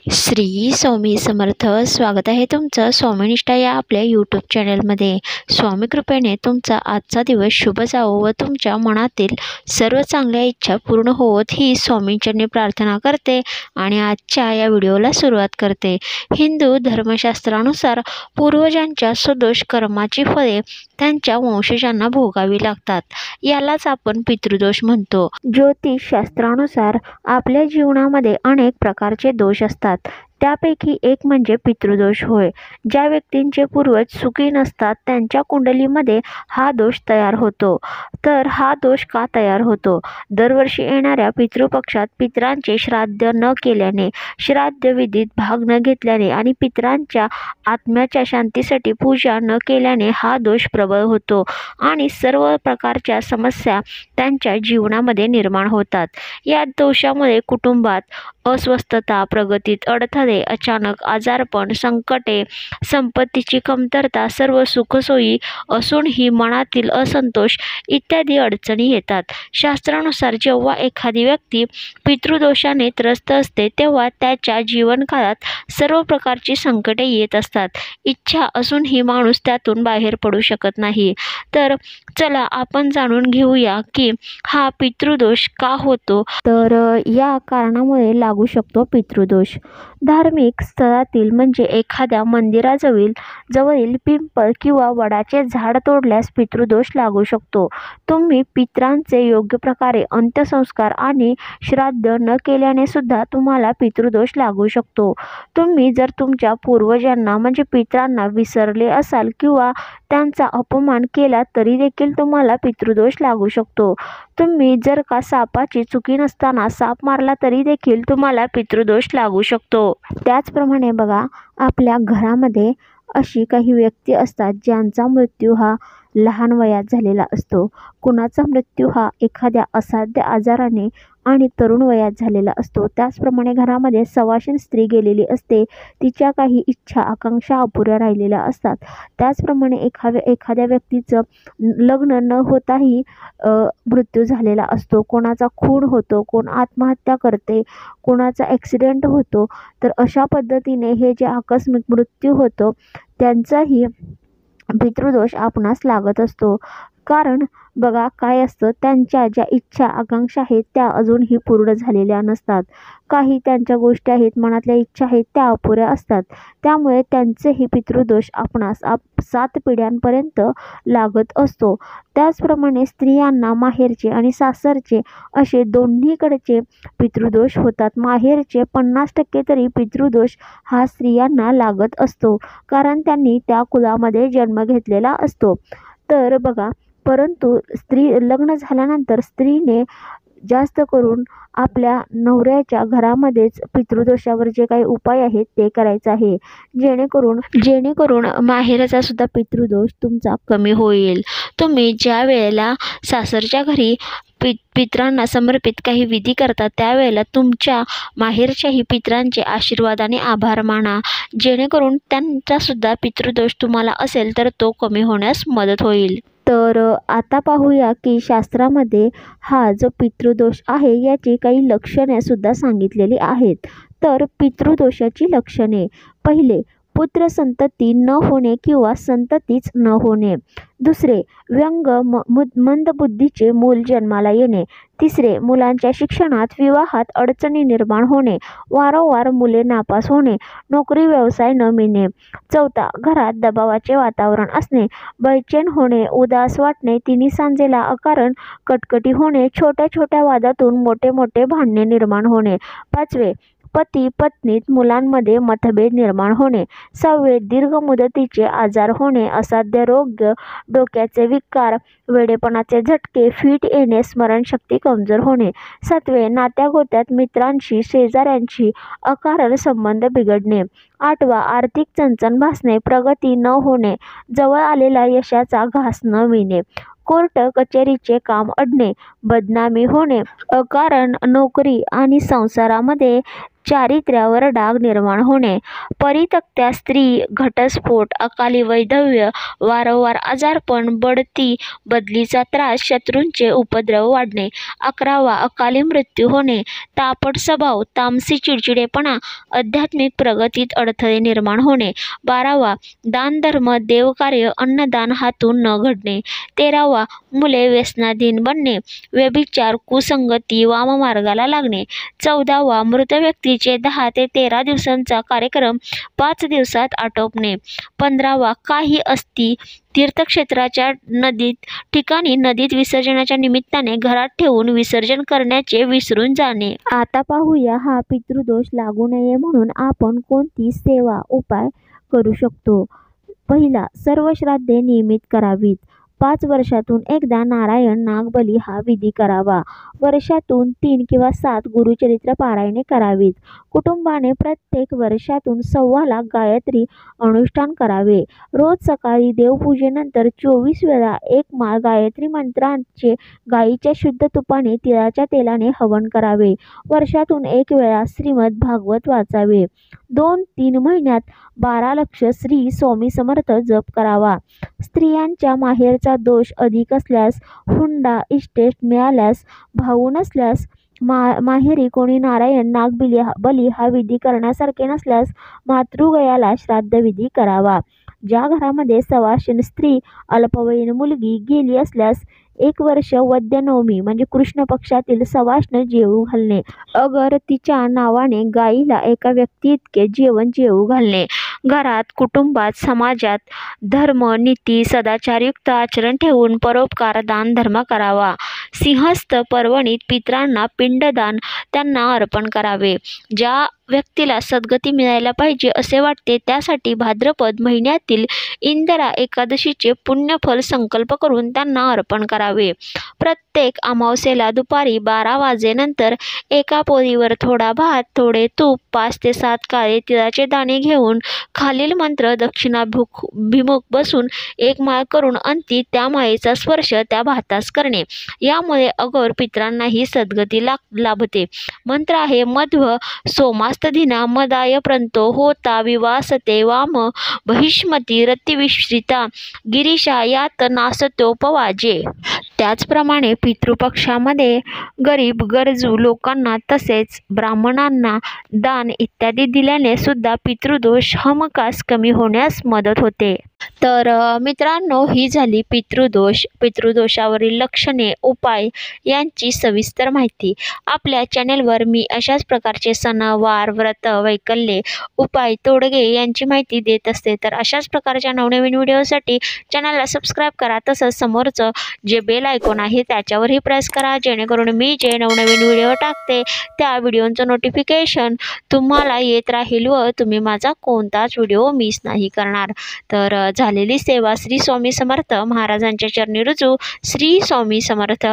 श्री स्वामी समर्थ. स्वागत आहे तुमचं स्वामीनिष्ठा या आपल्या यूट्यूब चॅनलमध्ये. स्वामी कृपेने तुमचा आजचा दिवस शुभ जावो व तुमच्या मनातील सर्व चांगल्या इच्छा पूर्ण होवोत ही स्वामींचरणी प्रार्थना करते आणि आजच्या या व्हिडिओला सुरुवात करते. हिंदू धर्मशास्त्रानुसार पूर्वजांच्या सदोष कर्माची फळे त्यांच्या वंशजांना भोगावी लागतात. यालाच आपण पितृदोष म्हणतो. ज्योतिषशास्त्रानुसार आपल्या जीवनामध्ये अनेक प्रकारचे दोष असतात. त्यापैकी एक म्हणजे पितृदोष होय. ज्या व्यक्तींचे पूर्वज सुखी नसतात त्यांच्या कुंडलीमध्ये हा दोष तयार होतो. तर हा दोष का तयार होतो? दरवर्षी येणाऱ्या पितृपक्षात पितरांचे श्राद्ध न केल्याने, श्राद्ध विधीत भाग न घेतल्याने आणि पितरांच्या आत्म्याच्या शांतीसाठी पूजा न केल्याने हा दोष प्रबळ होतो आणि सर्व प्रकारच्या समस्या त्यांच्या जीवनामध्ये निर्माण होतात. या दोषामुळे कुटुंबात अस्वस्थता, प्रगतीत अडथळे, अचानक आजारपण, संकटे, संपत्तीची कमतरता, सर्व सुखसोयी असूनही मनातील असंतोष इत्यादी अडचणी येतात. शास्त्रानुसार जेव्हा एखादी व्यक्ती पितृदोषाने त्रस्त असते तेव्हा त्याच्या जीवनकाळात सर्व प्रकारची संकटे येत असतात. इच्छा असूनही माणूस त्यातून बाहेर पडू शकत नाही. तर चला आपण जाणून घेऊया की हा पितृदोष का होतो. तर या कारणामुळे लागू शकतो पितृदोष. धार्मिक स्थळातील म्हणजे एखाद्या मंदिराजवळील पिंपळ किंवा वडाचे झाड तोडल्यास पितृदोष लागू शकतो. तुम्ही पितरांचे योग्य प्रकारे अंत्यसंस्कार आणि श्राद्ध न केल्याने सुद्धा तुम्हाला पितृदोष लागू शकतो. तुम्ही जर तुमच्या पूर्वजांना म्हणजे पितरांना विसरले असाल किंवा त्यांचा अपमान केला तरी देखील तुम्हाला पितृदोष लागू शकतो. तुम्ही जर का सापाची चुकी नसताना साप मारला तरी देखील तुम्हाला पितृदोष लागू शकतो. त्याचप्रमाणे बघा, आपल्या घरामध्ये अशी काही व्यक्ती असतात ज्यांचा मृत्यू हा लहान वयात झालेला असतो. कुणाचा मृत्यू हा एखाद्या असाध्य आजाराने आणि तरुण वयात झालेला असतो. त्याचप्रमाणे घरामध्ये सवाशीण स्त्री गेलेली असते. तिच्या काही इच्छा आकांक्षा अपुऱ्या राहिलेल्या असतात. त्याचप्रमाणे एखाद्या व्यक्तीचं लग्न न होताही मृत्यू झालेला असतो. कोणाचा खून होतो, कोण आत्महत्या करते, कोणाचा ॲक्सिडेंट होतो. तर अशा पद्धतीने हे जे आकस्मिक मृत्यू होतो त्यांचाही पितृदोष आपणास लागत असतो. कारण बघा काय असतं, त्यांच्या ज्या इच्छा आकांक्षा आहेत त्या अजूनही पूर्ण झालेल्या नसतात. काही त्यांच्या गोष्टी आहेत, मनातल्या इच्छा आहेत त्या अपुऱ्या असतात. त्यामुळे त्यांचेही पितृदोष आपणास 7 पिढ्यांपर्यंत लागत असतो. त्याचप्रमाणे स्त्रियांना माहेरचे आणि सासरचे असे दोन्हीकडचे पितृदोष होतात. माहेरचे 50% तरी पितृदोष हा स्त्रियांना लागत असतो, कारण त्यांनी त्या कुलामध्ये जन्म घेतलेला असतो. तर बघा, परंतु लग्न झाल्यानंतर स्त्रीने जास्त करून आपल्या नवऱ्याच्या घरामध्येच पितृदोषावर जे काही उपाय आहेत ते करायचं आहे, जेणेकरून माहेरचा सुद्धा पितृदोष तुमचा कमी होईल. तुम्ही ज्या वेळेला सासरच्या घरी पितरांना समर्पित काही विधी करतात त्यावेळेला तुमच्या माहेरच्याही पितरांचे आशीर्वाद आणि आभार माना, जेणेकरून त्यांचा सुद्धा पितृदोष तुम्हाला असेल तर तो कमी होण्यास मदत होईल. तर आता पाहूया की शास्त्रामध्ये हा जो पितृदोष आहे याची काही लक्षणे सुद्धा सांगितलेली आहेत. तर पितृदोषाची लक्षणे: पहिले, पुत्र संतती न होणे किंवा संततीच न होणे. दुसरे, व्यंग मंदबुद्धीचे मूल जन्माला येणे. तिसरे, मुलांच्या शिक्षणात विवाहात अडचणी निर्माण होणे, वारंवार मुले नापास होणे, नोकरी व्यवसाय न मिळणे. चौथा, घरात दबावाचे वातावरण असणे, बैचेन होणे, उदास वाटणे, तिन्ही सांजेला अकारण कटकटी होणे, छोट्या छोट्या वादातून मोठे मोठे भांडणे निर्माण होणे. पाचवे, पती पत्नीत मुलांमध्ये मतभेद निर्माण होणे. सहावे, दीर्घ मुदतीचे आजार होणे, असाध्य रोग, डोक्याचे विकार, वेडेपणाचे झटके, फिट येणे, स्मरणशक्ती कमजोर होणे. सातवे, नात्यागोत्यात मित्रांशी शेजाऱ्यांशी अकारण संबंध बिघडणे. आठवा, आर्थिक चणचण भासणे, प्रगती न होणे, जवळ आलेला यशाचा घास न मिळणे. कोर्ट कचेरीचे काम अडणे, बदनामी होणे, अकारण नोकरी आणि संसारामध्ये चारित्र्यावर डाग निर्माण होणे, परित्यक्त्या स्त्री, घटस्फोट, अकाली वैधव्य, वारंवार आजारपण, बढती बदलीचा त्रास, शत्रूंचे उपद्रव वाढणे. 11वा, अकाली मृत्यू होणे, तापट स्वभाव, तामसी चिडचिडेपणा, आध्यात्मिक प्रगतीत अडथळे निर्माण होणे. 12वा, दानधर्म, देवकार्य, अन्नदान हातून न घडणे. 13वा, मुले व्यसनाधीन बनणे, व्यभिचार, कुसंगती, वाममार्गाला लागणे. 14वा, मृत व्यक्तीचे 10 ते 13 दिवसांचा कार्यक्रम 5 दिवसात आटोपणे. 15वा, काही अस्थी तीर्थक्षेत्राच्या ठिकाणी नदीत विसर्जनाच्या निमित्ताने घरात ठेवून विसर्जन करण्याचे विसरून जाणे. आता पाहूया हा पितृदोष लागू नये म्हणून आपण कोणती सेवा उपाय करू शकतो. पहिला, सर्व श्राद्धे नियमित करावीत. 5 वर्षातून एकदा नारायण नागबली हा विधी करावा. वर्षातून 3 किंवा 7 गुरुचरित्र पारायणे करावीत. कुटुंबाने प्रत्येक वर्षातून 1.25 लाख गायत्री अनुष्ठान करावे. रोज सकाळी देवपूजेनंतर 24 वेळा 1 माळ गायत्री मंत्राचे गाईच्या शुद्ध तुपाने तिळाच्या तेलाने हवन करावे. वर्षातून 1 वेळा श्रीमद भागवत वाचावे. 2-3 महिन्यात 12 लक्ष श्री स्वामी समर्थ जप करावा. स्त्रियांच्या माहेरचा दोष अधिक असल्यास, हुंडा इस्टेट मिळाल्यास, भाऊ नसल्यास, माहेरी कोणी नारायण नागबली हा विधी करण्यासारखे नसल्यास मातृगयाला श्राद्धविधी करावा. ज्या घरामध्ये सवाशीण स्त्री, अल्पवयीन मुलगी गेली असल्यास 1 वर्ष वद्य नवमी म्हणजे कृष्ण पक्षातील सवाष्ण जेवू घालणे. अगर तिच्या नावाने गाईला एका व्यक्तीइतके जेवण जेवू घालणे. घरात, कुटुंबात, समाजात धर्म, नीती, सदाचारयुक्त आचरण ठेवून परोपकार, दानधर्म करावा. सिंहस्थ पर्वणीत पितरांना पिंडदान त्यांना अर्पण करावे. ज्या व्यक्तीला सद्गती मिळायला पाहिजे असे वाटते त्यासाठी भाद्रपद महिन्यातील इंदिरा एकादशीचे पुण्यफल संकल्प करून त्यांना अर्पण करावे. प्रत्येक अमावस्येला दुपारी 12 वाजेनंतर एका पोळीवर थोडा भात, थोडे तूप, 5 ते 7 काळे तिळाचे दाणे घेऊन खालील मंत्र दक्षिणाभिमुख बसून 1 माळ करून अंती त्या माळेचा स्पर्श त्या भातास करणे. यामुळे अघोर पितरांनाही सद्गती लाभते. मंत्र आहे: मध्व सोमास्तधीना मदाय प्रंतो होता विवासते वाम बहिष्मती रतिविश्रिता गिरीशा यात नासतोपवाजे. त्याचप्रमाणे पितृपक्षामध्ये गरीब गरजू लोकांना तसेच ब्राह्मणांना दान इत्यादी दिल्याने सुद्धा पितृदोष हमखास कमी होण्यास मदत होते. तर मित्रांनो, ही झाली पितृदोषावरील लक्षणे, उपाय यांची सविस्तर माहिती. आपल्या चॅनेलवर मी अशाच प्रकारचे सण, वार, व्रत, वैकल्ये, उपाय, तोडगे यांची माहिती देत असते. तर अशाच प्रकारच्या नवनवीन व्हिडिओसाठी चॅनलला सबस्क्राईब करा. तसंच समोरचं जे बेल आयकॉन आहे त्याच्यावरही प्रेस करा, जेणेकरून मी जे नवनवीन व्हिडिओ टाकते त्या व्हिडिओचं नोटिफिकेशन तुम्हाला येत राहील व तुम्ही माझा कोणताच व्हिडिओ मिस नाही करणार. तर झालेली सेवा श्री स्वामी समर्थ महाराजांच्या चरणी रुजू. श्री स्वामी समर्थ.